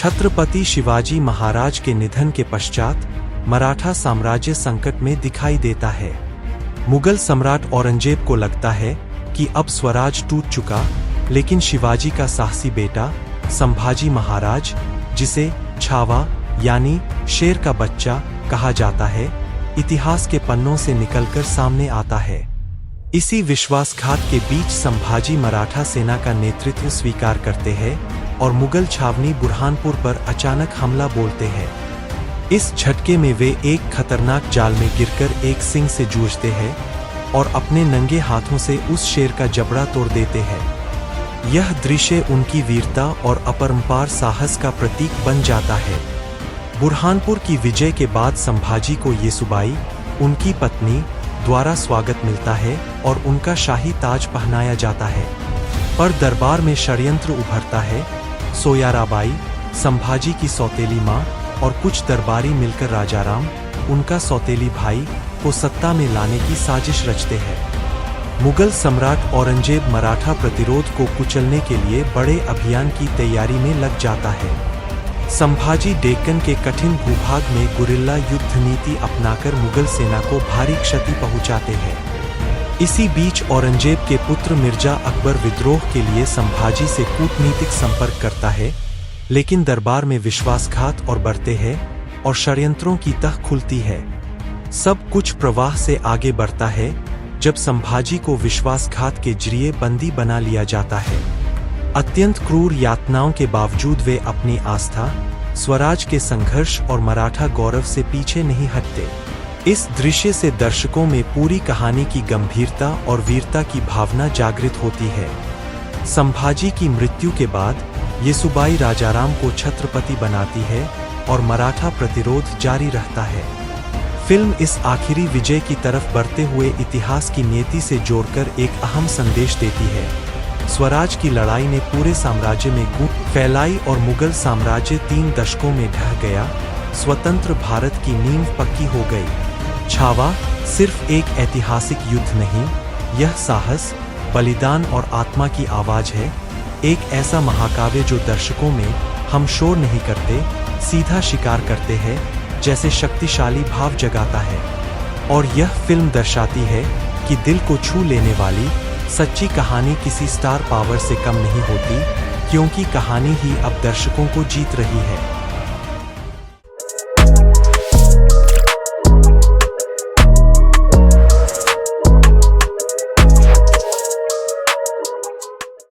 छत्रपति शिवाजी महाराज के निधन के पश्चात मराठा साम्राज्य संकट में दिखाई देता है। मुगल सम्राट औरंगजेब को लगता है कि अब स्वराज टूट चुका, लेकिन शिवाजी का साहसी बेटा संभाजी महाराज, जिसे छावा यानी शेर का बच्चा कहा जाता है, इतिहास के पन्नों से निकलकर सामने आता है। इसी विश्वासघात के बीच संभाजी मराठा सेना का नेतृत्व स्वीकार करते हैं और मुगल छावनी बुरहानपुर पर अचानक हमला बोलते हैं। इस झटके में वे एक खतरनाक जाल में गिरकर एक सिंह से जूझते हैं और अपने नंगे हाथों से उस शेर का जबड़ा तोड़ देते हैं। यह दृश्य उनकी वीरता और अपरंपार साहस का प्रतीक बन जाता है। बुरहानपुर की विजय के बाद संभाजी को येसुबाई, उनकी पत्नी, द्वारा स्वागत मिलता है और उनका शाही ताज पहनाया जाता है। पर दरबार में षड्यंत्र उभरता है। सोयाराबाई, संभाजी की सौतेली मां, और कुछ दरबारी मिलकर राजाराम, उनका सौतेली भाई, को सत्ता में लाने की साजिश रचते हैं। मुगल सम्राट औरंगजेब मराठा प्रतिरोध को कुचलने के लिए बड़े अभियान की तैयारी में लग जाता है। संभाजी डेक्कन के कठिन भूभाग में गुरिल्ला युद्ध नीति अपनाकर मुगल सेना को भारी क्षति पहुंचाते हैं। इसी बीच औरंगजेब के पुत्र मिर्जा अकबर विद्रोह के लिए संभाजी से कूटनीतिक संपर्क करता है, लेकिन दरबार में विश्वासघात और बढ़ते हैं और षड्यंत्रों की तह खुलती है। सब कुछ प्रवाह से आगे बढ़ता है जब संभाजी को विश्वासघात के जरिए बंदी बना लिया जाता है। अत्यंत क्रूर यातनाओं के बावजूद वे अपनी आस्था, स्वराज के संघर्ष और मराठा गौरव से पीछे नहीं हटते। इस दृश्य से दर्शकों में पूरी कहानी की गंभीरता और वीरता की भावना जागृत होती है। संभाजी की मृत्यु के बाद येसुबाई राजाराम को छत्रपति बनाती है और मराठा प्रतिरोध जारी रहता है। फिल्म इस आखिरी विजय की तरफ बढ़ते हुए इतिहास की नियति से जोड़कर एक अहम संदेश देती है। स्वराज की लड़ाई ने पूरे साम्राज्य में गूंज फैलाई और मुगल साम्राज्य 3 दशकों में ढह गया। स्वतंत्र भारत की नींव पक्की हो गई। छावा सिर्फ एक ऐतिहासिक युद्ध नहीं, यह साहस, बलिदान और आत्मा की आवाज है। एक ऐसा महाकाव्य जो दर्शकों में हम शोर नहीं करते, सीधा शिकार करते हैं, जैसे शक्तिशाली भाव जगाता है। और यह फिल्म दर्शाती है कि दिल को छू लेने वाली सच्ची कहानी किसी स्टार पावर से कम नहीं होती, क्योंकि कहानी ही अब दर्शकों को जीत रही है।